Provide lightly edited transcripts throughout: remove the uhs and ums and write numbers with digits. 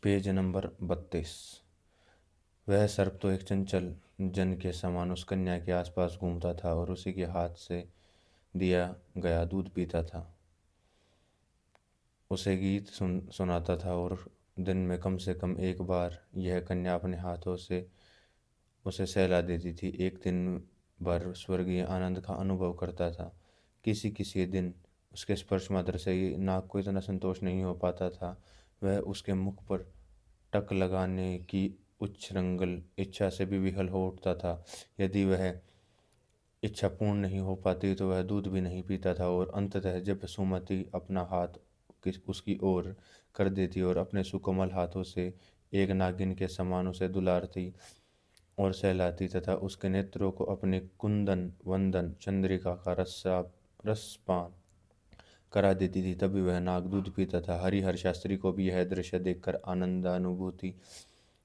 Page number 32। वह सर्प तो एक चंचल जन के समान उस कन्या के आसपास घूमता था और उसी के हाथ से दिया गया दूध पीता था, उसे गीत सुनाता था और दिन में कम से कम एक बार यह कन्या अपने हाथों से उसे सहला देती थी। एक दिन भर स्वर्गीय आनंद का अनुभव करता था। किसी किसी दिन उसके स्पर्श मात्र से ही नाग को इतना संतोष नहीं हो पाता था। वह उसके मुख पर टक लगाने की उच्छृंखल इच्छा से भी विहल हो उठता था। यदि वह इच्छा पूर्ण नहीं हो पाती तो वह दूध भी नहीं पीता था और अंततः जब सुमति अपना हाथ उसकी ओर कर देती और अपने सुकोमल हाथों से एक नागिन के समान उसे दुलारती और सहलाती तथा उसके नेत्रों को अपने कुंदन वंदन चंद्रिका का रसपान करा देती थी, तभी वह नाग दूध पीता था। हरिहर शास्त्री को भी यह दृश्य देखकर आनंदानुभूति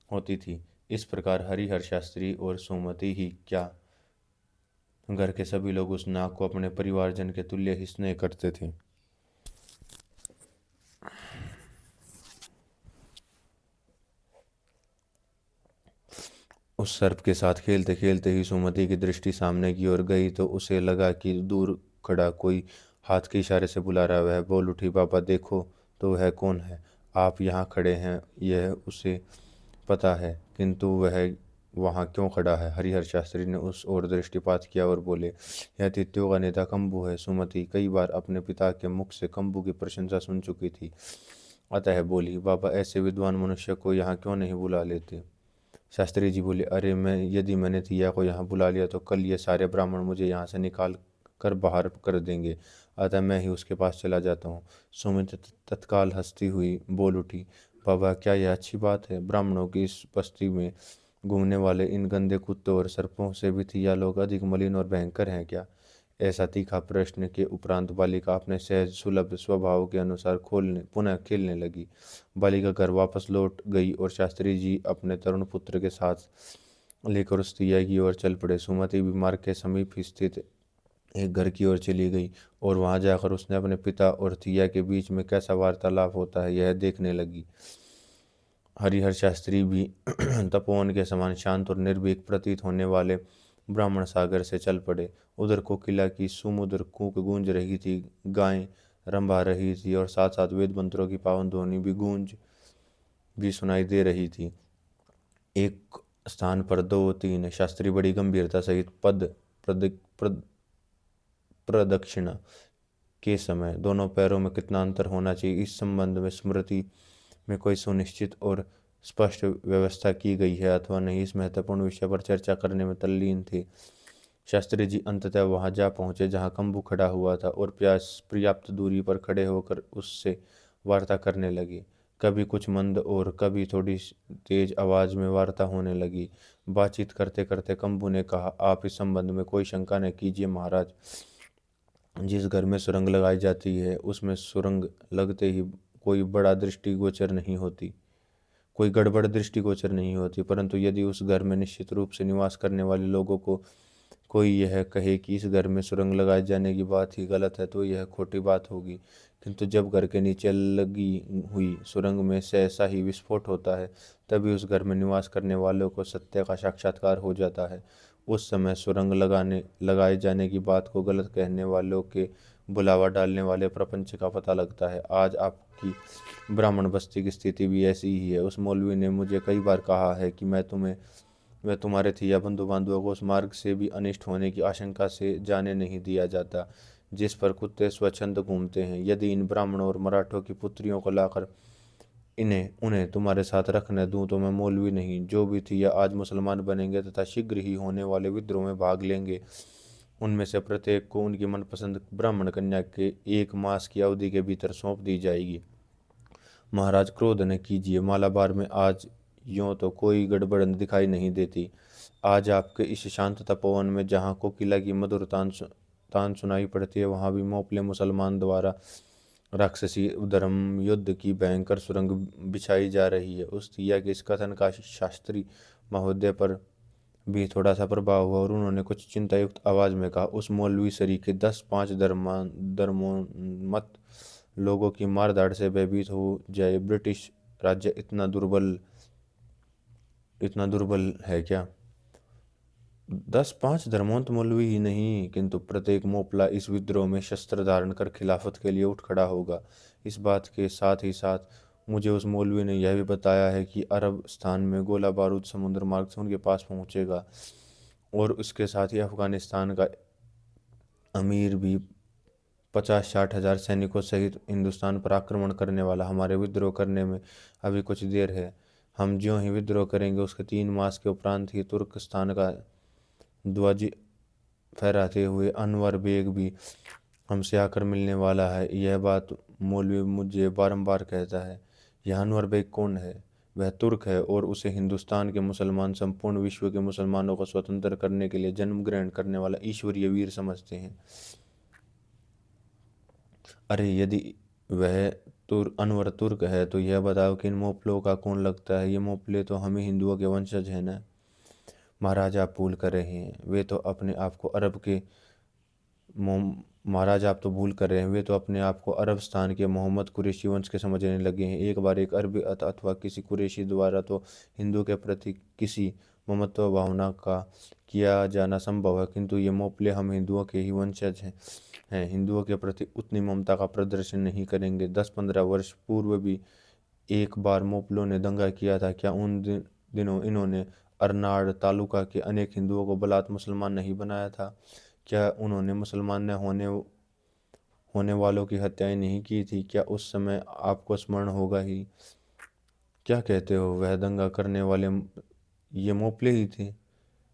होती थी। इस प्रकार हरिहर शास्त्री और सुमति ही क्या, घर के सभी लोग उस नाग को अपने परिवारजन के तुल्य ही स्नेह करते थे। उस सर्प के साथ खेलते खेलते ही सुमति की दृष्टि सामने की ओर गई तो उसे लगा कि दूर खड़ा कोई हाथ के इशारे से बुला रहा है। वह बोल उठी, बाबा देखो तो वह कौन है, आप यहाँ खड़े हैं यह उसे पता है, किंतु वह वहाँ क्यों खड़ा है। हरिहर शास्त्री ने उस ओर दृष्टिपात किया और बोले, यह तित्यों का नेता कंबू है। सुमति कई बार अपने पिता के मुख से कंबू की प्रशंसा सुन चुकी थी, अतः बोली, बाबा ऐसे विद्वान मनुष्य को यहाँ क्यों नहीं बुला लेते। शास्त्री जी बोले, अरे यदि मैंने थिया को यहाँ बुला लिया तो कल ये सारे ब्राह्मण मुझे यहाँ से निकाल कर बाहर कर देंगे, अतः मैं ही उसके पास चला जाता हूँ। सुमित तत्काल हंसती हुई बोल उठी, बाबा क्या यह अच्छी बात है। ब्राह्मणों की इस बस्ती में घूमने वाले इन गंदे कुत्तों और सर्पों से भी थिया लोग अधिक मलिन और भयंकर हैं क्या। ऐसा तीखा प्रश्न के उपरांत बालिका अपने सहज सुलभ स्वभाव के अनुसार पुनः खेलने लगी। बालिका घर वापस लौट गई और शास्त्री जी अपने तरुण पुत्र के साथ लेकर उस तिया की ओर चल पड़े। सुमति भी मार्ग के समीप ही स्थित एक घर की ओर चली गई और वहां जाकर उसने अपने पिता और थिया के बीच में कैसा वार्तालाप होता है यह देखने लगी। हरिहर शास्त्री भी तपोवन के समान शांत और निर्भीक प्रतीत होने वाले ब्राह्मण सागर से चल पड़े। उधर कोकिला की सुमधुर कूक गूंज रही थी, गायें रंभा रही थी और साथ साथ वेद मंत्रों की पावन ध्वनि भी सुनाई दे रही थी। एक स्थान पर दो तीन शास्त्री बड़ी गंभीरता सहित प्रदक्षिणा के समय दोनों पैरों में कितना अंतर होना चाहिए इस संबंध में स्मृति में कोई सुनिश्चित और स्पष्ट व्यवस्था की गई है अथवा नहीं, इस महत्वपूर्ण विषय पर चर्चा करने में तल्लीन थे। शास्त्री जी अंततः वहां जा पहुंचे जहां कंबू खड़ा हुआ था और पर्याप्त दूरी पर खड़े होकर उससे वार्ता करने लगे। कभी कुछ मंद और कभी थोड़ी तेज आवाज में वार्ता होने लगी। बातचीत करते करते कंबू ने कहा, आप इस संबंध में कोई शंका न कीजिए महाराज। जिस घर में सुरंग लगाई जाती है उसमें सुरंग लगते ही कोई गड़बड़ दृष्टिगोचर नहीं होती, परंतु यदि उस घर में निश्चित रूप से निवास करने वाले लोगों को कोई यह कहे कि इस घर में सुरंग लगाए जाने की बात ही गलत है तो यह खोटी बात होगी। किंतु जब घर के नीचे लगी हुई सुरंग में सहसा ही विस्फोट होता है तभी उस घर में निवास करने वालों को सत्य का साक्षात्कार हो जाता है। उस समय सुरंग लगाए जाने की बात को गलत कहने वालों के बुलावा डालने वाले प्रपंच का पता लगता है। आज आपकी ब्राह्मण बस्ती की स्थिति भी ऐसी ही है। उस मौलवी ने मुझे कई बार कहा है कि वह तुम्हारे थे या बंधु बांधवों को उस मार्ग से भी अनिष्ट होने की आशंका से जाने नहीं दिया जाता जिस पर कुत्ते स्वच्छंद घूमते हैं। यदि इन ब्राह्मणों और मराठों की पुत्रियों को लाकर इन्हें उन्हें तुम्हारे साथ रखने दूं तो मैं मौलवी नहीं, जो भी थी या आज मुसलमान बनेंगे तथा शीघ्र ही होने वाले विद्रोह में भाग लेंगे। उनमें से प्रत्येक को उनकी मनपसंद ब्राह्मण कन्या के 1 मास की अवधि के भीतर सौंप दी जाएगी। महाराज क्रोध न कीजिए, मालाबार में आज यों तो कोई गड़बड़ दिखाई नहीं देती। आज आपके इस शांत तपोवन में जहाँ कोकिला की मधुर तान सुनाई पड़ती है वहाँ भी मोपले मुसलमान द्वारा राक्षसी धर्म युद्ध की भयंकर सुरंग बिछाई जा रही है। उस तिया के इस कथन का शास्त्री महोदय पर भी थोड़ा सा प्रभाव हुआ और उन्होंने कुछ चिंतायुक्त आवाज में कहा, उस मौलवी सरी के 10-5 धर्मोन्मत्त लोगों की मारधाड़ से भयभीत हो जाए। ब्रिटिश राज्य इतना दुर्बल है क्या? 10-5 धर्मांत मौलवी ही नहीं, किंतु प्रत्येक मोपला इस विद्रोह में शस्त्र धारण कर खिलाफत के लिए उठ खड़ा होगा। इस बात के साथ ही साथ मुझे उस मौलवी ने यह भी बताया है कि अरब स्थान में गोला बारूद समुद्र मार्ग से उनके पास पहुंचेगा, और उसके साथ ही अफगानिस्तान का अमीर भी 50-60 हजार सैनिकों सहित हिंदुस्तान पर आक्रमण करने वाला। हमारे विद्रोह करने में अभी कुछ देर है। हम ज्यों ही विद्रोह करेंगे उसके 3 मास के उपरांत ही तुर्कस्तान का ध्वज फहराते हुए अनवर बेग भी हमसे आकर मिलने वाला है। यह बात मौलवी मुझे बारंबार कहता है। यह अनवर बेग कौन है? वह तुर्क है, और उसे हिंदुस्तान के मुसलमान संपूर्ण विश्व के मुसलमानों को स्वतंत्र करने के लिए जन्म ग्रहण करने वाला ईश्वरीय वीर समझते हैं। अरे यदि वह अनवर तुर्क है तो यह बताओ कि इन मोपलों का कौन लगता है? ये मोपले तो हमें हिंदुओं के वंशज हैं ना। महाराज आप भूल कर रहे हैं, वे तो अपने आप को अरब के महाराज आप तो भूल कर रहे हैं, वे तो अपने आप को अरबस्तान के मोहम्मद कुरैशी वंश के समझने लगे हैं। एक बार एक अरबी अथवा किसी कुरैशी द्वारा तो हिंदू के प्रति किसी ममत्व भावना का किया जाना संभव है, किंतु ये मोपले हम हिंदुओं के ही वंशज हैं, हिंदुओं के प्रति उतनी ममता का प्रदर्शन नहीं करेंगे। 10-15 वर्ष पूर्व भी एक बार मोपलों ने दंगा किया था। क्या उन दिनों इन्होंने अर्नाड तालुका के अनेक हिंदुओं को बलात् मुसलमान नहीं बनाया था? क्या उन्होंने मुसलमान न होने वालों की हत्याएं नहीं की थी? क्या उस समय आपको स्मरण होगा ही? क्या कहते हो, वह दंगा करने वाले ये मोपले ही थे?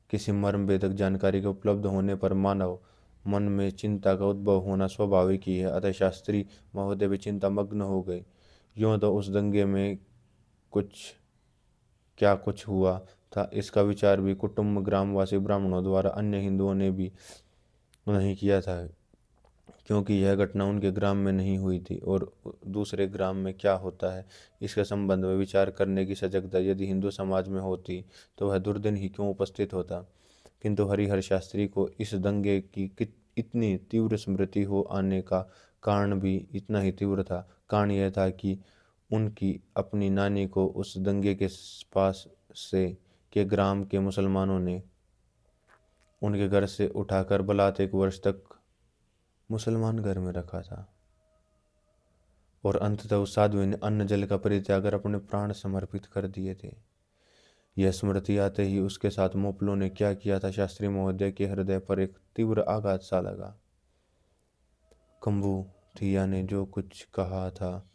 किसी मर्म भेदक जानकारी के उपलब्ध होने पर मानव मन में चिंता का उद्भव होना स्वाभाविक ही है। अतः शास्त्री महोदय भी चिंता मग्न हो गए। यूं तो उस दंगे में कुछ क्या कुछ हुआ था, इसका विचार भी कुटुंब ग्रामवासी ब्राह्मणों द्वारा अन्य हिंदुओं ने भी नहीं किया था, क्योंकि यह घटना उनके ग्राम में नहीं हुई थी, और दूसरे ग्राम में क्या होता है इसके संबंध में विचार करने की सजगता यदि हिंदू समाज में होती तो वह दुर्दिन ही क्यों उपस्थित होता। किंतु हरिहर शास्त्री को इस दंगे की इतनी तीव्र स्मृति हो आने का कारण भी इतना ही तीव्र था। कारण यह था कि उनकी अपनी नानी को उस दंगे के पास से के ग्राम के मुसलमानों ने उनके घर से उठाकर बलात् 1 वर्ष तक मुसलमान घर में रखा था, और अंततः उस साधु ने अन्न जल का परित्याग कर अपने प्राण समर्पित कर दिए थे। यह स्मृति आते ही उसके साथ मोपलों ने क्या किया था, शास्त्री महोदय के हृदय पर एक तीव्र आघात सा लगा। कंबू थिया ने जो कुछ कहा था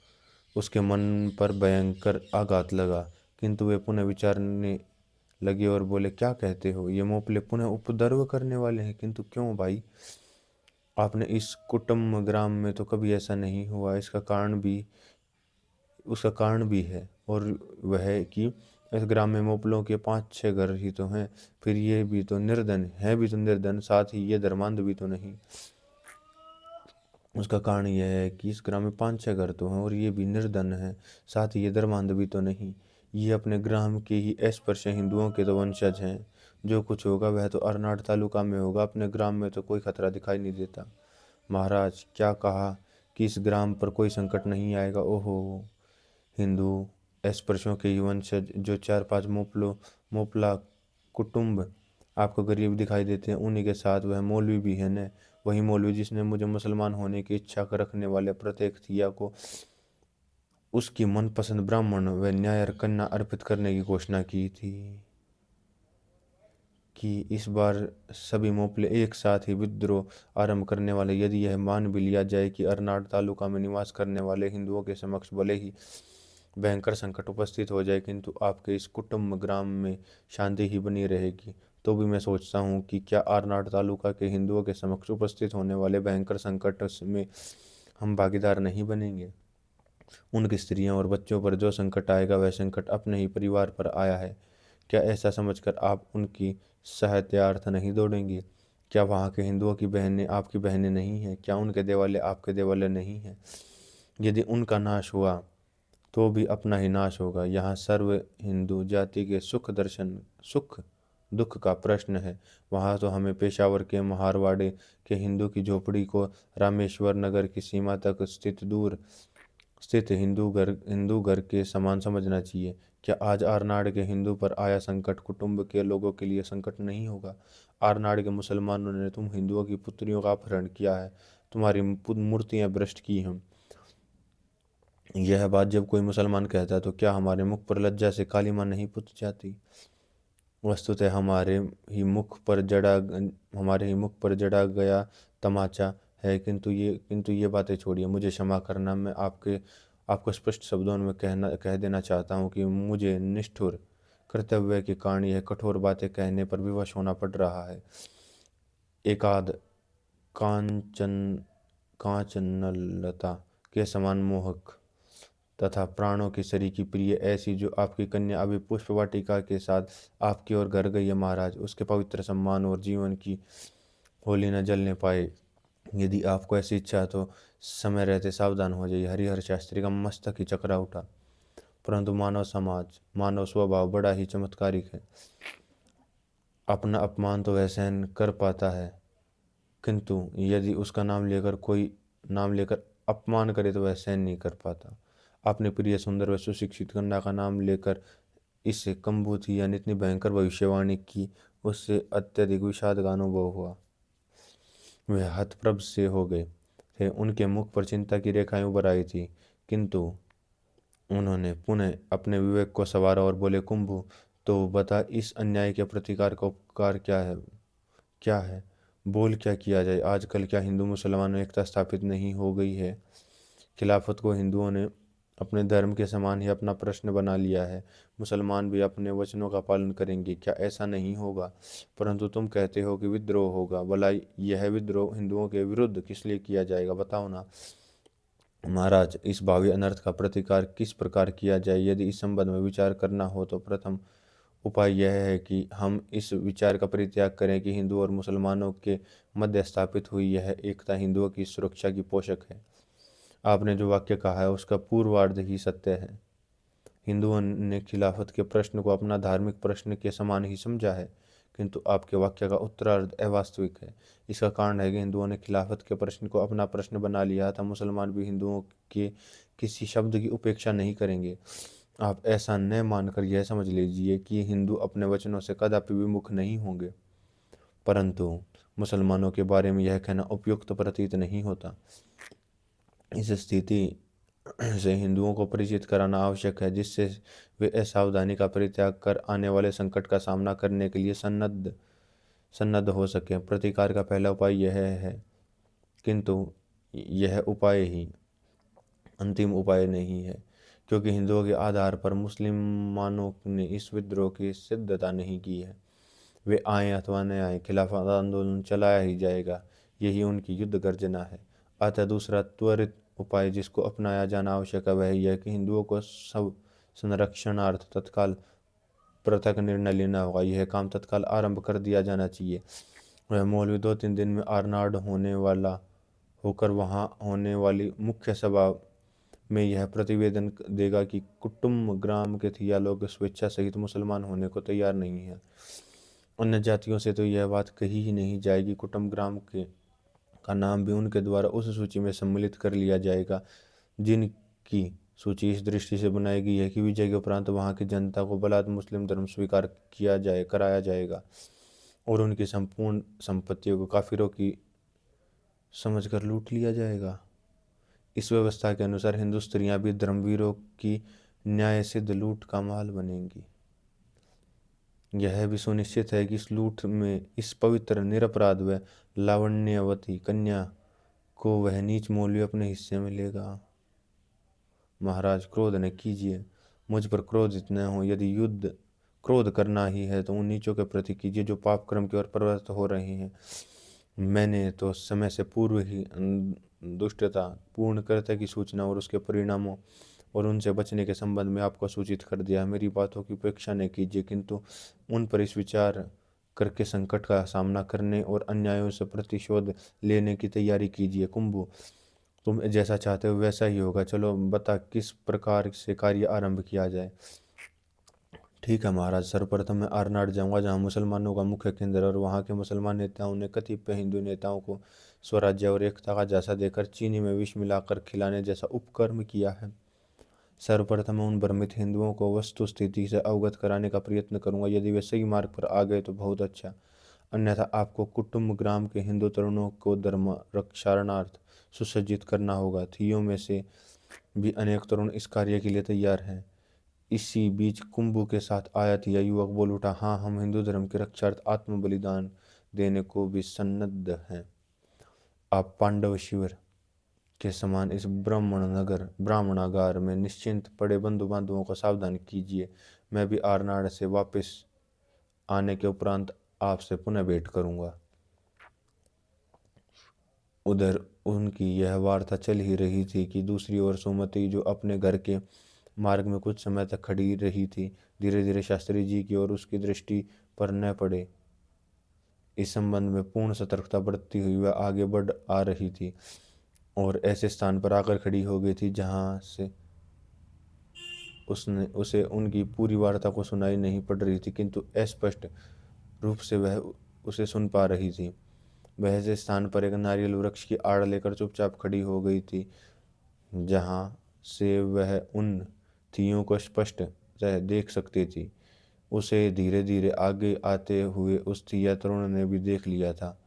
उसके मन पर भयंकर आघात लगा, किंतु वे पुनः विचारने लगे और बोले, क्या कहते हो? ये मोपले पुनः उपद्रव करने वाले हैं? किंतु क्यों भाई? आपने इस कुटुम्ब ग्राम में तो कभी ऐसा नहीं हुआ। उसका कारण भी है, और वह है कि इस ग्राम में मोपलों के 5-6 घर ही तो हैं। फिर ये भी तो निर्धन है, भी तो निर्धन, साथ ही ये धर्मांध भी तो नहीं। उसका कारण यह है कि इस ग्राम में 5-6 घर तो हैं और ये भी निर्धन है, साथ ही ये धर्मांध भी तो नहीं। ये अपने ग्राम के ही अस्पृश्य हिंदुओं के तो वंशज हैं। जो कुछ होगा वह तो अर्नाड तालुका में होगा, अपने ग्राम में तो कोई खतरा दिखाई नहीं देता। महाराज क्या कहा कि इस ग्राम पर कोई संकट नहीं आएगा? ओहो, हिंदू अस्पृश्यों के ही वंशज जो 4-5 मोपला कुटुंब आपको गरीब दिखाई देते हैं, उन्हीं के साथ वह मौलवी भी है न, वही मौलवी जिसने मुझे मुसलमान होने की इच्छा कर रखने वाले प्रत्येक थिया को उसकी मनपसंद ब्राह्मण व न्यायर कन्या अर्पित करने की घोषणा की थी। कि इस बार सभी मोपले एक साथ ही विद्रोह आरंभ करने वाले। यदि यह मान भी लिया जाए कि अर्नाड तालुका में निवास करने वाले हिंदुओं के समक्ष भले ही भयंकर संकट उपस्थित हो जाए, किंतु आपके इस कुटुंब ग्राम में शांति ही बनी रहेगी, तो भी मैं सोचता हूँ कि क्या अर्नाड तालुका के हिंदुओं के समक्ष उपस्थित होने वाले भयंकर संकट में हम भागीदार नहीं बनेंगे। उनकी स्त्रियों और बच्चों पर जो संकट आएगा वह संकट अपने ही परिवार पर आया है। क्या ऐसा समझकर आप उनकी सहायतार्थ नहीं दौड़ेंगे? क्या वहाँ के हिंदुओं की बहनें आपकी बहनें नहीं हैं? क्या उनके देवालय आपके देवालय नहीं हैं? यदि उनका नाश हुआ तो भी अपना ही नाश होगा। यहाँ सर्व हिंदू जाति के सुख दुख का प्रश्न है। वहाँ तो हमें पेशावर के महारवाड़े के हिंदू की झोपड़ी को रामेश्वर नगर की सीमा तक स्थित दूर स्थित हिंदू घर के समान समझना चाहिए। क्या आज आरनाड के हिंदू पर आया संकट कुटुंब के लोगों के लिए संकट नहीं होगा? आरनाड के मुसलमानों ने तुम हिंदुओं की पुत्रियों का अपहरण किया है, तुम्हारी मूर्तियां भ्रष्ट की हैं। यह बात जब कोई मुसलमान कहता है तो क्या हमारे मुख पर लज्जा से कालिमा नहीं पुत जाती? वस्तुतः हमारे ही मुख पर जड़ा गया तमाचा है। किंतु ये बातें छोड़िए, मुझे क्षमा करना। मैं आपको स्पष्ट शब्दों में कह देना चाहता हूँ कि मुझे निष्ठुर कर्तव्य के कारण यह कठोर बातें कहने पर विवश होना पड़ रहा है। एकाध कांचन कांचनलता के समान मोहक तथा प्राणों की सरीकी प्रिय, ऐसी जो आपकी कन्या अभी पुष्प वाटिका के साथ आपकी ओर घर गई है महाराज, उसके पवित्र सम्मान और जीवन की होली न जलने पाए। यदि आपको ऐसी इच्छा है तो समय रहते सावधान हो जाइए। हरिहर शास्त्री का मस्तक ही चकरा उठा। परंतु मानव स्वभाव बड़ा ही चमत्कारिक है। अपना अपमान तो वह सहन कर पाता है, किंतु यदि उसका नाम लेकर अपमान करे तो वह सहन नहीं कर पाता। अपने प्रिय सुंदर व सुशिक्षित कन्या का नाम लेकर इस कंबू थी यानी इतनी भयंकर भविष्यवाणी की, उससे अत्यधिक विषाद का अनुभव हुआ। वे हतप्रभ से हो गए थे। उनके मुख पर चिंता की रेखाएं उभर आई थी, किंतु उन्होंने पुनः अपने विवेक को संवारा और बोले, कुंभू, तो बता, इस अन्याय के प्रतिकार का उपकार क्या है? बोल, क्या किया जाए? आजकल क्या हिंदू मुसलमान में एकता स्थापित नहीं हो गई है? खिलाफत को हिंदुओं ने अपने धर्म के समान ही अपना प्रश्न बना लिया है। मुसलमान भी अपने वचनों का पालन करेंगे, क्या ऐसा नहीं होगा? परंतु तुम कहते हो कि विद्रोह होगा। भला यह विद्रोह हिंदुओं के विरुद्ध किस लिए किया जाएगा, बताओ ना महाराज। इस भावी अनर्थ का प्रतिकार किस प्रकार किया जाए, यदि इस संबंध में विचार करना हो तो प्रथम उपाय यह है कि हम इस विचार का परित्याग करें कि हिंदू और मुसलमानों के मध्य स्थापित हुई यह एकता हिंदुओं की सुरक्षा की पोषक है। आपने जो वाक्य कहा है उसका पूर्वार्ध ही सत्य है। हिंदुओं ने खिलाफत के प्रश्न को अपना धार्मिक प्रश्न के समान ही समझा है, किंतु आपके वाक्य का उत्तरार्ध अवास्तविक है। इसका कारण है कि हिंदुओं ने खिलाफत के प्रश्न को अपना प्रश्न बना लिया था। मुसलमान भी हिंदुओं के किसी शब्द की उपेक्षा नहीं करेंगे। आप ऐसा न मानकर यह समझ लीजिए कि हिंदू अपने वचनों से कदापि विमुख नहीं होंगे, परंतु मुसलमानों के बारे में यह कहना उपयुक्त प्रतीत नहीं होता। इस स्थिति से हिंदुओं को परिचित कराना आवश्यक है, जिससे वे असावधानी का परित्याग कर आने वाले संकट का सामना करने के लिए सन्नद्ध हो सकें। प्रतिकार का पहला उपाय यह है, किंतु यह उपाय ही अंतिम उपाय नहीं है, क्योंकि हिंदुओं के आधार पर मुसलमानों ने इस विद्रोह की सिद्धता नहीं की है। वे आए अथवा न आए, खिलाफत आंदोलन चलाया ही जाएगा, यही उनकी युद्ध गर्जना है। अतः दूसरा त्वरित उपाय जिसको अपनाया जाना आवश्यक है वह यह कि हिंदुओं को सब संरक्षणार्थ तत्काल पृथक निर्णय लेना होगा। यह काम तत्काल आरंभ कर दिया जाना चाहिए। वह मौलवी 2-3 दिन में आरनाड होकर वहां होने वाली मुख्य सभा में यह प्रतिवेदन देगा कि कुटुम्ब ग्राम के थिया लोग स्वेच्छा सहित मुसलमान होने को तैयार नहीं है। अन्य जातियों से तो यह बात कही ही नहीं जाएगी। कुटुम्ब ग्राम के का नाम भी उनके द्वारा उस सूची में सम्मिलित कर लिया जाएगा, जिनकी सूची इस दृष्टि से बनाई गई है कि विजय के उपरांत वहां की जनता को बलात् मुस्लिम धर्म स्वीकार कराया जाएगा और उनकी संपूर्ण संपत्तियों को काफिरों की समझकर लूट लिया जाएगा। इस व्यवस्था के अनुसार हिंदू स्त्रियां भी धर्मवीरों की न्याय सिद्ध लूट का माल बनेंगी। यह भी सुनिश्चित है कि इस लूट में इस पवित्र निरपराध व लावण्यवती कन्या को वह नीच मौलवी अपने हिस्से में लेगा। महाराज, क्रोध न कीजिए, मुझ पर क्रोधित न हो। यदि युद्ध क्रोध करना ही है तो उन नीचों के प्रति कीजिए जो पाप क्रम की ओर प्रवृत्त हो रहे हैं। मैंने तो समय से पूर्व ही दुष्टता पूर्ण कृत्य की सूचना और उसके परिणामों और उनसे बचने के संबंध में आपको सूचित कर दिया। मेरी बातों की उपेक्षा न कीजिए, किंतु उन पर इस विचार करके संकट का सामना करने और अन्यायों से प्रतिशोध लेने की तैयारी कीजिए। कुंभू, तुम जैसा चाहते हो वैसा ही होगा। चलो बता, किस प्रकार से कार्य आरंभ किया जाए? ठीक है महाराज, सर्वप्रथम मैं आरनाड जाऊंगा जहां मुसलमानों का मुख्य केंद्र है, और वहां के मुसलमान नेताओं ने कतिपय हिंदू नेताओं को स्वराज्य और एकता का झांसा देकर चीनी में विष मिलाकर खिलाने जैसा उपकर्म किया है। सर्वप्रथम मैं उन भ्रमित हिंदुओं को वस्तु स्थिति से अवगत कराने का प्रयत्न करूंगा। यदि वे सही मार्ग पर आ गए तो बहुत अच्छा, अन्यथा आपको कुटुंब ग्राम के हिंदू तरुणों को धर्म रक्षारणार्थ सुसज्जित करना होगा। थियों में से भी अनेक तरुण इस कार्य के लिए तैयार हैं। इसी बीच कुंभू के साथ आया थिया युवक बोल उठा, हाँ, हम हिंदू धर्म की रक्षार्थ आत्म बलिदान देने को भी सन्नद्ध हैं। आप पांडव शिविर के समान इस ब्राह्मणागार में निश्चिंत पड़े बंधु बांधवों को सावधान कीजिए। मैं भी आरनाड़ से वापस आने के उपरांत आपसे पुनः भेंट करूंगा। उधर उनकी यह वार्ता चल ही रही थी कि दूसरी ओर सुमति, जो अपने घर के मार्ग में कुछ समय तक खड़ी रही थी, धीरे धीरे शास्त्री जी की ओर उसकी दृष्टि पर न पड़े। इस संबंध में पूर्ण सतर्कता बरतती हुई वह आगे बढ़ आ रही थी और ऐसे स्थान पर आकर खड़ी हो गई थी जहां से उसने उसे उनकी पूरी वार्ता को सुनाई नहीं पड़ रही थी, किंतु अस्पष्ट रूप से वह उसे सुन पा रही थी। वह ऐसे स्थान पर एक नारियल वृक्ष की आड़ लेकर चुपचाप खड़ी हो गई थी जहां से वह उन थियों को स्पष्ट देख सकती थी। उसे धीरे धीरे आगे आते हुए उस थिया तरुण ने भी देख लिया था।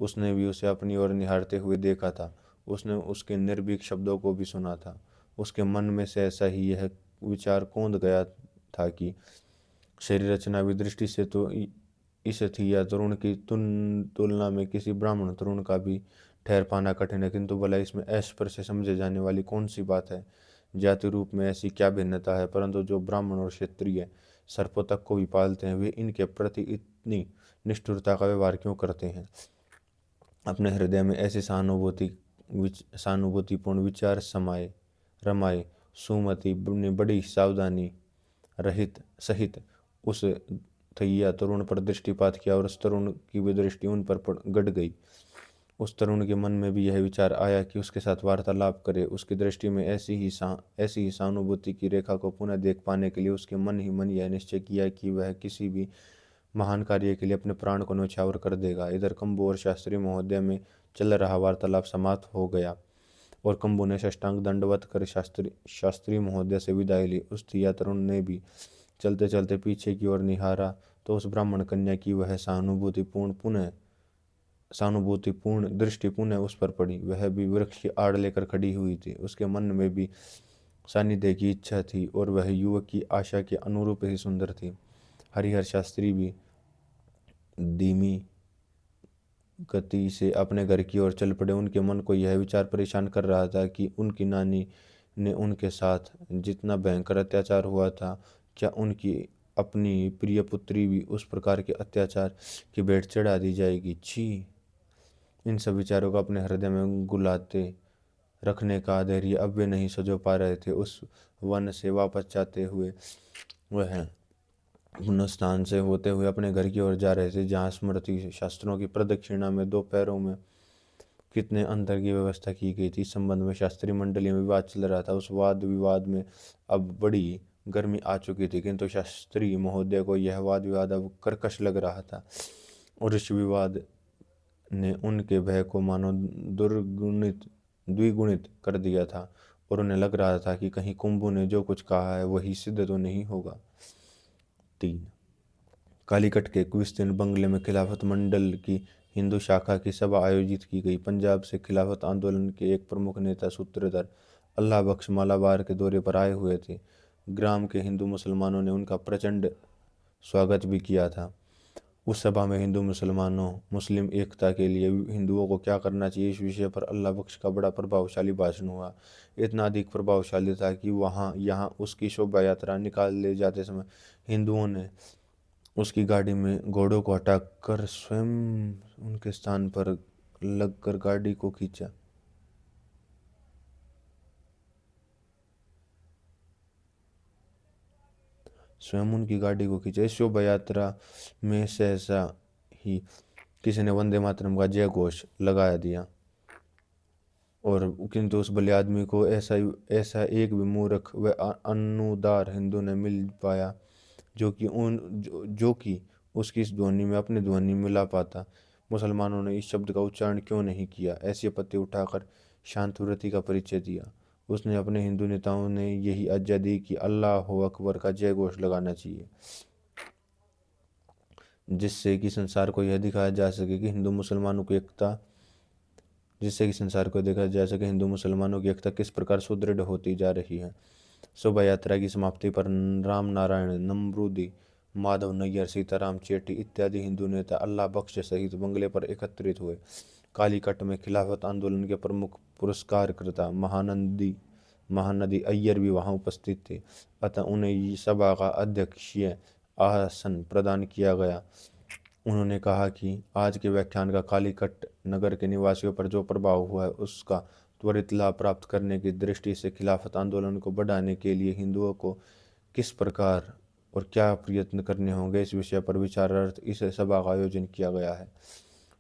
उसने भी उसे अपनी ओर निहारते हुए देखा था। उसने उसके निर्भीक शब्दों को भी सुना था। उसके मन में से ऐसा ही यह विचार कौंध गया था कि शरीर रचना की दृष्टि से तो इस थिया तरुण की तुलना में किसी ब्राह्मण तरुण का भी ठहर पाना कठिन है, किंतु भला इसमें स्पर्श से समझे जाने वाली कौन सी बात है। जाति रूप में ऐसी क्या भिन्नता है, परंतु जो ब्राह्मण और क्षत्रिय सर्पों तक को भी पालते हैं, वे इनके प्रति इतनी निष्ठुरता का व्यवहार क्यों करते हैं। अपने हृदय में ऐसे सहानुभूतिपूर्ण विचार समाये रमाए सुमति ने बड़ी सावधानी रहित सहित उस थैया तरुण पर दृष्टिपात किया, और उस तरुण की भी दृष्टि उन पर गड़ गई। उस तरुण के मन में भी यह विचार आया कि उसके साथ वार्तालाप करे। उसकी दृष्टि में ऐसी ही सहानुभूति की रेखा को पुनः देख पाने के लिए उसके मन ही मन यह निश्चय किया कि वह किसी भी महान कार्य के लिए अपने प्राण को न्यौछावर कर देगा। इधर कंबू और शास्त्री महोदय में चल रहा वार्तालाप समाप्त हो गया और कंबू ने साष्टांग दंडवत कर शास्त्री महोदय से विदाई ली। उस थिया तरुण ने भी चलते चलते पीछे की ओर निहारा तो उस ब्राह्मण कन्या की वह सहानुभूतिपूर्ण दृष्टि पुनः उस पर पड़ी। वह भी वृक्ष की आड़ लेकर खड़ी हुई थी। उसके मन में भी सानिध्य की इच्छा थी और वह युवक की आशा के अनुरूप ही सुंदर थी। हरिहर शास्त्री भी धीमी गति से अपने घर की ओर चल पड़े। उनके मन को यह विचार परेशान कर रहा था कि उनकी नानी ने उनके साथ जितना भयंकर अत्याचार हुआ था, क्या उनकी अपनी प्रिय पुत्री भी उस प्रकार के अत्याचार की भेंट चढ़ा दी जाएगी। छी! इन सब विचारों को अपने हृदय में गुलाते रखने का धैर्य अब वे नहीं सजो पा रहे थे। उस वन से वापस जाते हुए वह पुनः स्थान से होते हुए अपने घर की ओर जा रहे थे, जहाँ स्मृति शास्त्रों की प्रदक्षिणा में दो पैरों में कितने अंतर की व्यवस्था की गई थी। इस संबंध में शास्त्री मंडली में विवाद चल रहा था। उस वाद विवाद में अब बड़ी गर्मी आ चुकी थी, किंतु शास्त्री महोदय को यह वाद विवाद अब कर्कश लग रहा था और इस विवाद ने उनके भय को मानो द्विगुणित कर दिया था और उन्हें लग रहा था कि कहीं कुंभू ने जो कुछ कहा है वही सिद्ध तो नहीं होगा। 3 कालीकट के क्विस्तिन बंगले में खिलाफत मंडल की हिंदू शाखा की सभा आयोजित की गई। पंजाब से खिलाफत आंदोलन के एक प्रमुख नेता सूत्रधार अल्लाह बख्श मालाबार के दौरे पर आए हुए थे। ग्राम के हिंदू मुसलमानों ने उनका प्रचंड स्वागत भी किया था। उस सभा में मुस्लिम एकता के लिए हिंदुओं को क्या करना चाहिए, इस विषय पर अल्लाह बख्श का बड़ा प्रभावशाली भाषण हुआ। इतना अधिक प्रभावशाली था कि यहाँ उसकी शोभा यात्रा निकाल ले जाते समय हिंदुओं ने उसकी गाड़ी में घोड़ों को हटाकर स्वयं उनके स्थान पर लगकर गाड़ी को खींचा। इस शोभा यात्रा में सहसा ही किसी ने वंदे मातरम का जय घोष लगा दिया, और किंतु उस भले आदमी को ऐसा एक भी मूर्ख व अनुदार हिंदू ने मिल पाया जो कि उसकी इस ध्वनि में अपनी ध्वनि मिला पाता। मुसलमानों ने इस शब्द का उच्चारण क्यों नहीं किया? ऐसी आपत्ति उठाकर शांत वृत्ति का परिचय दिया। उसने अपने हिंदू नेताओं ने यही आज्ञा दी कि अल्लाह अकबर का जय घोष लगाना चाहिए, जिससे कि संसार को यह दिखाया जा सके कि हिंदू मुसलमानों की एकता जिससे कि संसार को देखा जा सके हिंदू मुसलमानों की एकता किस प्रकार सुदृढ़ होती जा रही है। शोभा यात्रा की समाप्ति पर राम नारायण नमरूदी, माधव नैयर, सीताराम चेटी इत्यादि हिंदू नेता अल्लाह बख्श सहित बंगले पर एकत्रित हुए। कालीकट में खिलाफत आंदोलन के प्रमुख पुरस्कारकर्ता महानदी अय्यर भी वहां उपस्थित थे, अतः उन्हें सभा का अध्यक्षीय आसन प्रदान किया गया। उन्होंने कहा कि आज के व्याख्यान का कालीकट नगर के निवासियों पर जो प्रभाव हुआ है उसका त्वरित लाभ प्राप्त करने की दृष्टि से खिलाफत आंदोलन को बढ़ाने के लिए हिंदुओं को किस प्रकार और क्या प्रयत्न करने होंगे, इस विषय पर विचारार्थ इस सभा का आयोजन किया गया है।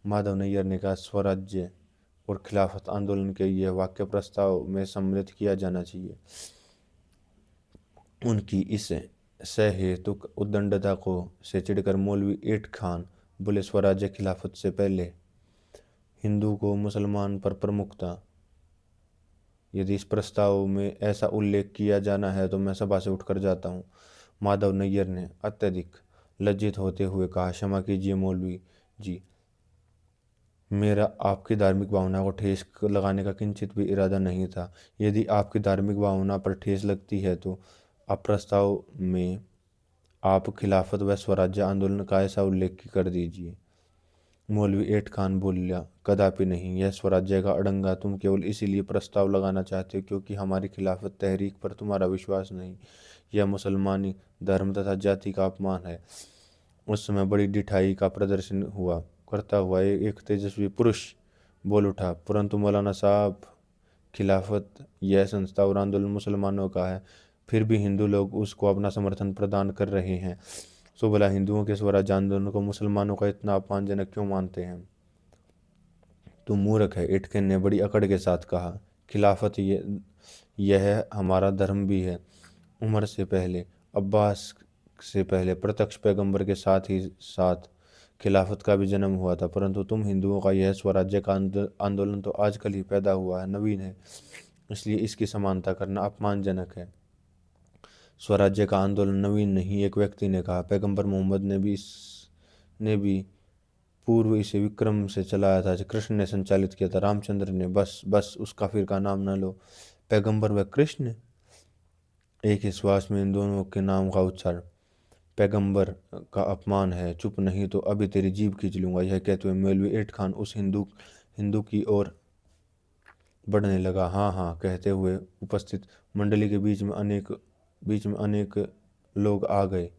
माधव नैयर ने कहा, स्वराज्य और खिलाफत आंदोलन के यह वाक्य प्रस्ताव में सम्मिलित किया जाना चाहिए। उनकी इस सहेतुक उद्दंडता को से चिढ़कर मौलवी एट खान बोले, स्वराज्य खिलाफत से पहले हिंदू को मुसलमान पर प्रमुखता, यदि इस प्रस्ताव में ऐसा उल्लेख किया जाना है तो मैं सभा से उठकर जाता हूँ। माधव नैयर ने अत्यधिक लज्जित होते हुए कहा, क्षमा कीजिए मौलवी जी, मेरा आपकी धार्मिक भावना को ठेस लगाने का किंचित भी इरादा नहीं था। यदि आपकी धार्मिक भावना पर ठेस लगती है तो आप प्रस्ताव में आप खिलाफत व स्वराज्य आंदोलन का ऐसा उल्लेख कर दीजिए। मौलवी एट खान बोलिया, कदापि नहीं, यह स्वराज्य का अड़ंगा तुम केवल इसीलिए प्रस्ताव लगाना चाहते हो क्योंकि हमारी खिलाफत तहरीक पर तुम्हारा विश्वास नहीं। यह मुसलमानी धर्म तथा जाति का अपमान है। उस समय बड़ी ढिठाई का प्रदर्शन करता हुआ एक तेजस्वी पुरुष बोल उठा, परंतु मौलाना साहब, खिलाफत यह संस्था और आंदोलन मुसलमानों का है, फिर भी हिंदू लोग उसको अपना समर्थन प्रदान कर रहे हैं, सो भला हिंदुओं के स्वराज्य आंदोलन को मुसलमानों का इतना अपमानजनक क्यों मानते हैं? तू मूर्ख है, एटकेन ने बड़ी अकड़ के साथ कहा। खिलाफत यह हमारा धर्म भी है। उमर से पहले, अब्बास से पहले प्रत्यक्ष पैगंबर के साथ ही साथ खिलाफत का भी जन्म हुआ था, परंतु तुम हिंदुओं का यह स्वराज्य का आंदोलन तो आजकल ही पैदा हुआ है, नवीन है, इसलिए इसकी समानता करना अपमानजनक है। स्वराज्य का आंदोलन नवीन नहीं, एक व्यक्ति ने कहा, पैगंबर मोहम्मद ने भी पूर्व इसे विक्रम से चलाया था, कृष्ण ने संचालित किया था, रामचंद्र ने। बस बस उस काफिर का नाम न लो। पैगंबर व कृष्ण, एक ही श्वास में इन दोनों के नाम का उच्चारण पैगंबर का अपमान है। चुप नहीं तो अभी तेरी जीभ खींच लूंगा। यह कहते हुए मौलवी एट खान उस हिंदू की ओर बढ़ने लगा। हाँ हाँ कहते हुए उपस्थित मंडली के बीच में अनेक लोग आ गए।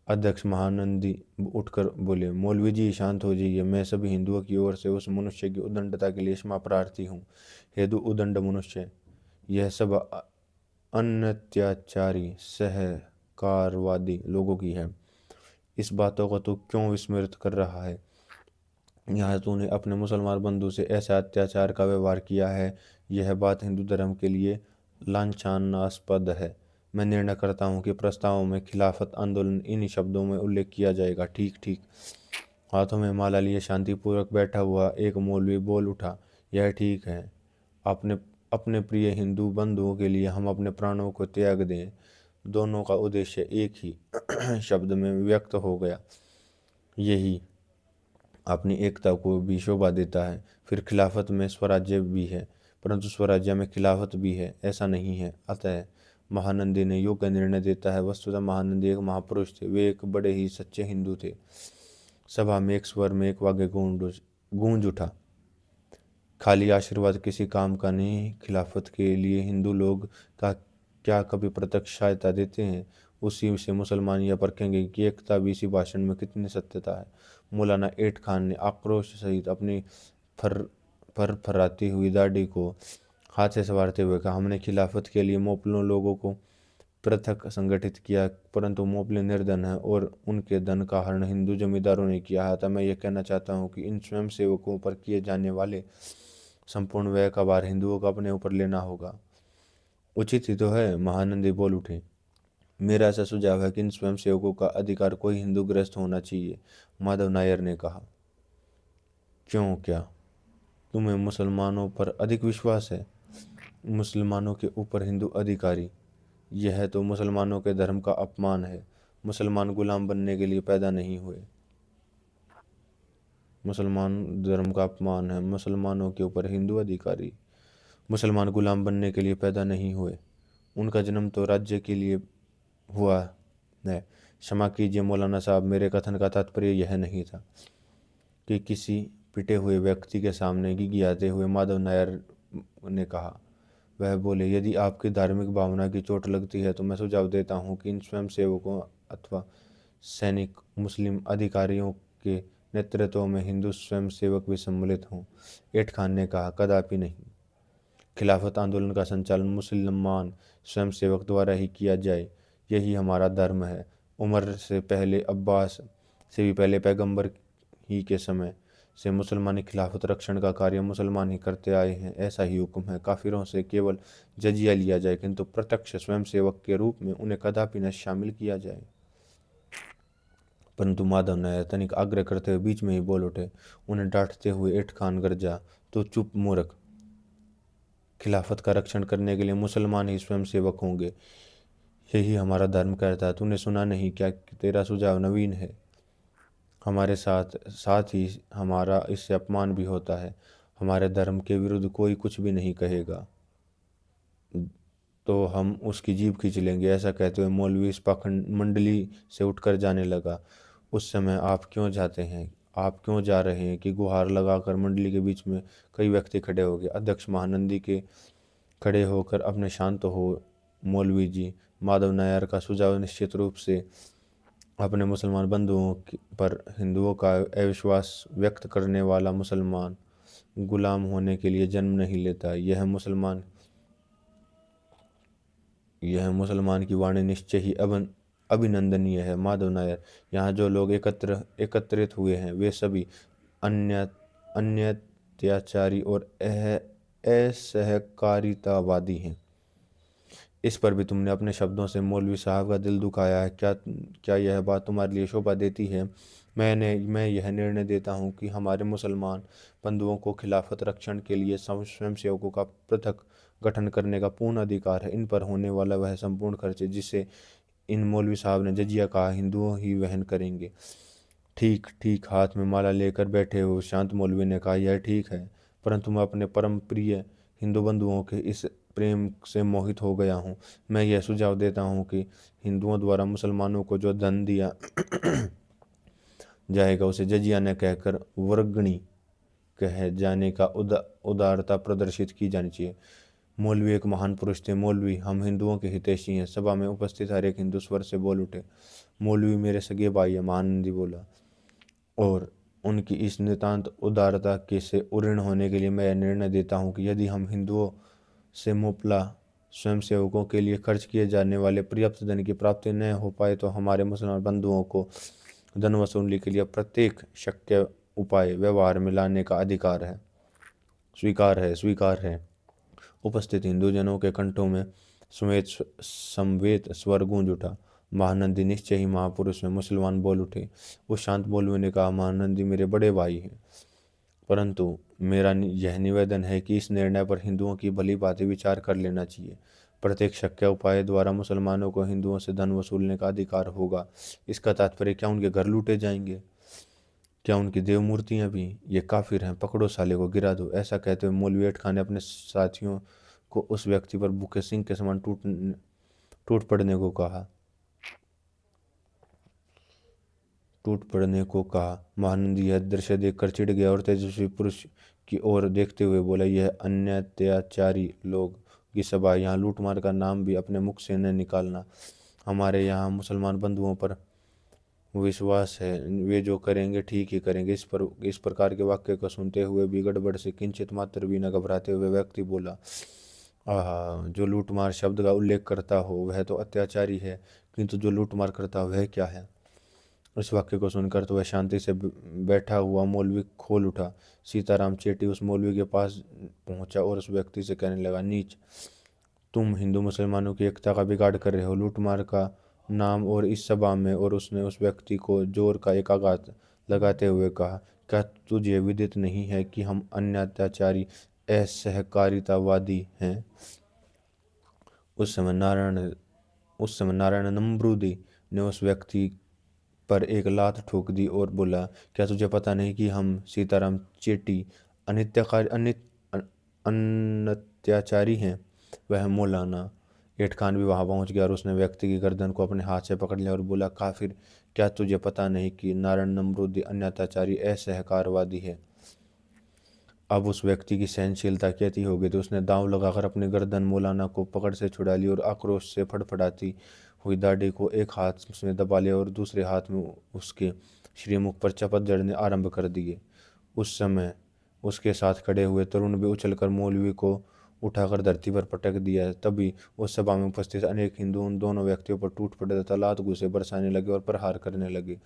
अध्यक्ष महानंदी उठकर बोले, मौलवी जी शांत हो जाइए, मैं सभी हिंदुओं की ओर से उस मनुष्य की उदंडता के लिए क्षमा प्रार्थी हूँ। हेतु उदंड मनुष्य, यह सब अनत्याचारी सहकारवादी लोगों की है। इस बातों को तू क्यों विस्मृत कर रहा है? यहाँ तूने अपने मुसलमान बंधु से ऐसा अत्याचार का व्यवहार किया है, यह बात हिंदू धर्म के लिए लांछनास्पद है। मैं निर्णय करता हूँ कि प्रस्ताव में खिलाफत आंदोलन इन्हीं शब्दों में उल्लेख किया जाएगा। ठीक ठीक। हाथों में माला लिए शांतिपूर्वक बैठा हुआ एक मौलवी बोल उठा, यह ठीक है। अपने अपने प्रिय हिंदू बंधुओं के लिए हम अपने प्राणों को त्याग दें। दोनों का उद्देश्य एक ही शब्द में व्यक्त हो गया। यही अपनी एकता को भी शोभा देता है। फिर खिलाफत में स्वराज्य भी है, परंतु स्वराज्य में खिलाफत भी है, ऐसा नहीं है। अतः महानंदी ने योग्य निर्णय देता है। वस्तुतः महानंदी एक महापुरुष थे, वे एक बड़े ही सच्चे हिंदू थे। सभा में एक स्वर में एक वाक्य गूंज उठा, खाली आशीर्वाद किसी काम का नहीं। खिलाफत के लिए हिंदू लोग का क्या कभी प्रत्यक्ष सहायता देते हैं? उसी से मुसलमान यह परखेंगे कि एकता भी इसी भाषण में कितनी सत्यता है। मौलाना एट खान ने आक्रोश सहित अपनी फरफराती हुई दाढ़ी को हाथ से संवारते हुए कहा, हमने खिलाफत के लिए मोपलों लोगों को पृथक संगठित किया, परंतु मोपले निर्धन है और उनके धन का हरण हिंदू जमींदारों ने किया है। अतः मैं यह कहना चाहता हूँ कि इन स्वयं सेवकों पर किए जाने वाले संपूर्ण व्यय का भार हिंदुओं को अपने ऊपर लेना होगा। उचित ही तो है, महानंदी बोल उठे। मेरा ऐसा सुझाव है कि इन स्वयंसेवकों का अधिकार कोई हिंदू ग्रस्त होना चाहिए, माधव नायर ने कहा। क्यों, क्या तुम्हें मुसलमानों पर अधिक विश्वास है? मुसलमानों के ऊपर हिंदू अधिकारी? यह तो मुसलमानों के धर्म का अपमान है। मुसलमान गुलाम बनने के लिए पैदा नहीं हुए। मुसलमान धर्म का अपमान है। मुसलमानों के ऊपर हिंदू अधिकारी? मुसलमान गुलाम बनने के लिए पैदा नहीं हुए। उनका जन्म तो राज्य के लिए हुआ है। क्षमा कीजिए मौलाना साहब, मेरे कथन का तात्पर्य यह नहीं था कि किसी पिटे हुए व्यक्ति के सामने गिड़गिड़ाते हुए माधव नायर ने कहा। वह बोले, यदि आपकी धार्मिक भावना की चोट लगती है तो मैं सुझाव देता हूँ कि इन स्वयंसेवकों अथवा सैनिक मुस्लिम अधिकारियों के नेतृत्व में हिंदू स्वयंसेवक भी सम्मिलित हों। एट खान ने कहा, कदापि नहीं। खिलाफत आंदोलन का संचालन मुसलमान स्वयंसेवक द्वारा ही किया जाए, यही हमारा धर्म है। उमर से पहले, अब्बास से भी पहले, पैगंबर ही के समय से मुसलमानी खिलाफत रक्षण का कार्य मुसलमान ही करते आए हैं। ऐसा ही हुक्म है। काफिरों से केवल जजिया लिया जाए, किंतु प्रत्यक्ष स्वयंसेवक के रूप में उन्हें कदापि न शामिल किया जाए। परंतु माधव नायर तनिक आग्रह करते हुए बीच में ही बोल उठे। उन्हें डांटते हुए एट खान गरजा, तो चुप मूर्ख, खिलाफत का रक्षण करने के लिए मुसलमान ही स्वयंसेवक होंगे, यही हमारा धर्म कहता है। तूने सुना नहीं क्या कि तेरा सुझाव नवीन है? हमारे साथ साथ ही हमारा इससे अपमान भी होता है। हमारे धर्म के विरुद्ध कोई कुछ भी नहीं कहेगा तो हम उसकी जीभ खींच लेंगे। ऐसा कहते हुए मौलवी इस पाखंड मंडली से उठकर जाने लगा। उस समय आप क्यों जाते हैं, आप क्यों जा रहे हैं कि गुहार लगाकर मंडली के बीच में कई व्यक्ति खड़े हो गए। अध्यक्ष महानंदी के खड़े होकर, अपने शांत हो मौलवी जी। माधव नायर का सुझाव निश्चित रूप से अपने मुसलमान बंधुओं पर हिंदुओं का अविश्वास व्यक्त करने वाला मुसलमान गुलाम होने के लिए जन्म नहीं लेता। यह मुसलमान की वाणी निश्चय ही अभिनंदनीय है। माधव नायर, यहाँ जो लोग एकत्रित हुए हैं वे सभी अन्य अन्यत्याचारी और असहकारितावादी हैं। इस पर भी तुमने अपने शब्दों से मौलवी साहब का दिल दुखाया है। क्या यह बात तुम्हारे लिए शोभा देती है? मैं यह निर्णय देता हूँ कि हमारे मुसलमान बंधुओं को खिलाफत रक्षण के लिए स्वयंसेवकों का पृथक गठन करने का पूर्ण अधिकार है। इन पर होने वाला वह संपूर्ण खर्च जिसे इन मौलवी साहब ने जजिया कहा, हिंदुओं ही वहन करेंगे। ठीक ठीक, हाथ में माला लेकर बैठे हुए शांत मौलवी ने कहा, यह ठीक है, परंतु मैं अपने परम प्रिय हिंदू बंधुओं के इस प्रेम से मोहित हो गया हूँ। मैं यह सुझाव देता हूँ कि हिंदुओं द्वारा मुसलमानों को जो धन दिया जाएगा उसे जजिया न कहकर वर्गणी कह जाने का उदारता प्रदर्शित की जानी चाहिए। मौलवी एक महान पुरुष थे। मौलवी, हम हिंदुओं के हितैषी हैं। सभा में उपस्थित हर एक हिंदू स्वर से बोल उठे। मौलवी मेरे सगे भाई है, महानंदी बोला, और उनकी इस नितांत उदारता के से उऋण होने के लिए मैं यह निर्णय देता हूँ कि यदि हम हिंदुओं से मुपला स्वयंसेवकों के लिए खर्च किए जाने वाले पर्याप्त धन की प्राप्ति न हो पाए तो हमारे मुसलमान बंधुओं को धन वसूली के लिए प्रत्येक शक्य उपाय व्यवहार में लाने का अधिकार है। स्वीकार है, स्वीकार है। उपस्थित हिंदूजनों के कंठों में समवेत स्वर गूंज उठा। महानंदी निश्चय ही महापुरुष में मुसलमान बोल उठे। उस शांत बोलवे ने कहा, महानंदी मेरे बड़े भाई हैं, परंतु मेरा यह निवेदन है कि इस निर्णय पर हिंदुओं की भली भांति विचार कर लेना चाहिए। प्रत्येक शक्य उपाय द्वारा मुसलमानों को हिंदुओं से धन वसूलने का अधिकार होगा। इसका तात्पर्य क्या उनके घर लूटे जाएंगे? क्या उनकी देव मूर्तियां भी? ये काफिर हैं, पकड़ो साले को, गिरा दो। ऐसा कहते हुए मौलवी एट खान ने अपने साथियों को उस व्यक्ति पर भूखे सिंह के समान टूट पड़ने को कहा। महानंदी यह दृश्य देखकर चिढ़ गया और तेजस्वी पुरुष की ओर देखते हुए बोला, यह अन्यात्याचारी लोग की सभा, यहाँ लूटमार का नाम भी अपने मुख से न निकालना। हमारे यहाँ मुसलमान बंधुओं पर विश्वास है, वे जो करेंगे ठीक ही करेंगे। इस प्रकार के वाक्य को सुनते हुए भी गड़बड़ से किंचित मात्र भी न घबराते हुए व्यक्ति बोला, आहा, जो लूटमार शब्द का उल्लेख करता हो वह तो अत्याचारी है, किंतु जो लूटमार करता वह क्या है? इस वाक्य को सुनकर तो वह शांति से बैठा हुआ मौलवी खोल उठा। सीताराम चेटी उस मौलवी के पास पहुंचा और उस व्यक्ति से कहने लगा, नीच, तुम हिंदू मुसलमानों की एकता का बिगाड़ कर रहे हो। लूटमार का नाम और इस सभा में, और उसने उस व्यक्ति को जोर का एक आघात लगाते हुए कहा, क्या तुझे विदित नहीं है कि हम अन्याचारी असहकारितावादी हैं? उस समय नारायण नम्रूदी ने उस व्यक्ति पर एक लात ठोक दी और बोला, क्या तुझे पता नहीं कि हम सीताराम चेटी अनित्याकारी अनत्याचारी हैं? वह मौलाना एट खान भी वहां पहुंच गया और उसने व्यक्ति की गर्दन को अपने हाथ से पकड़ लिया और बोला, काफिर, क्या तुझे पता नहीं कि नारायण नमरूदी अन्याचारी असहकारवादी है? अब उस व्यक्ति की सहनशीलता कैसी हो गई तो उसने दांव लगाकर अपनी गर्दन मौलाना को पकड़ से छुड़ा ली और आक्रोश से फड़फड़ाती हुई दाढ़ी को एक हाथ में दबा लिया और दूसरे हाथ में उसके श्रीमुख पर चपत जड़ने आरंभ कर दिए। उस समय उसके साथ खड़े हुए तरुण भी उछलकर मौलवी को उठाकर धरती पर पटक दिया। तभी उस सभा में उपस्थित अनेक हिंदू उन दोनों व्यक्तियों पर टूट पड़े तथा लात घूंसे बरसाने लगे और प्रहार करने लगे।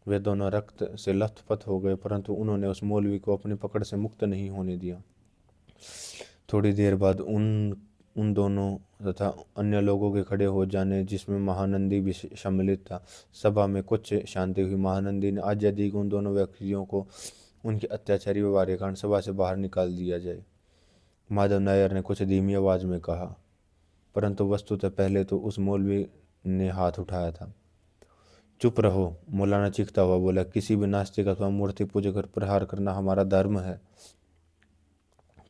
वे दोनों रक्त से लथपथ हो गए, परंतु उन्होंने उस मौलवी को अपनी पकड़ से मुक्त नहीं होने दिया। थोड़ी देर बाद उन उन दोनों तथा अन्य लोगों के खड़े हो जाने, जिसमें महानंदी भी सम्मिलित था, सभा में कुछ शांति हुई। महानंदी ने आज्ञा दी कि उन दोनों व्यक्तियों को उनके अत्याचारी व्यवहार के कारण सभा से बाहर निकाल दिया जाए। माधव नायर ने कुछ धीमी आवाज में कहा, परंतु वस्तुतः पहले तो उस मौलवी ने हाथ उठाया था। चुप रहो, मौलाना चीखता हुआ बोला, किसी भी नास्तिक अथवा मूर्ति पूजक पर प्रहार करना हमारा धर्म है।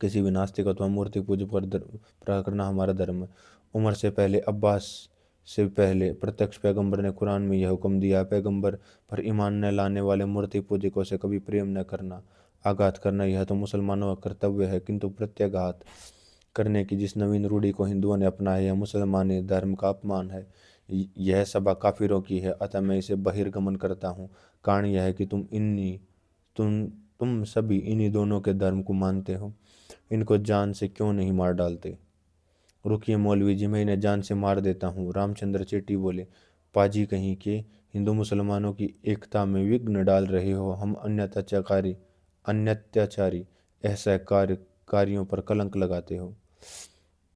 किसी भी नास्तिक अथवा मूर्ति पूजक पर प्रहार करना हमारा धर्म है। उमर से पहले, अब्बास से पहले प्रत्यक्ष पैगंबर ने कुरान में यह हुक्म दिया, पैगंबर पर ईमान न लाने वाले मूर्ति पूजकों से कभी प्रेम न करना। आघात करना यह तो मुसलमानों का कर्तव्य है, किंतु प्रत्याघात करने की जिस नवीन रूढ़ी को हिंदुओं ने अपनाया, यह मुसलमानी धर्म का अपमान है। यह सभा काफिरों की है, अतः मैं इसे बहिर्गमन करता हूँ। कारण यह है कि तुम सभी इन्हीं दोनों के धर्म को मानते हो। इनको जान से क्यों नहीं मार डालते? रुकिए मौलवी जी, मैं इन्हें जान से मार देता हूँ, रामचंद्र चेटी बोले। पाजी कहीं के हिंदू मुसलमानों की एकता में विघ्न डाल रहे हो। हम अन्यत्याचारी असहकारियों पर कलंक लगाते हो।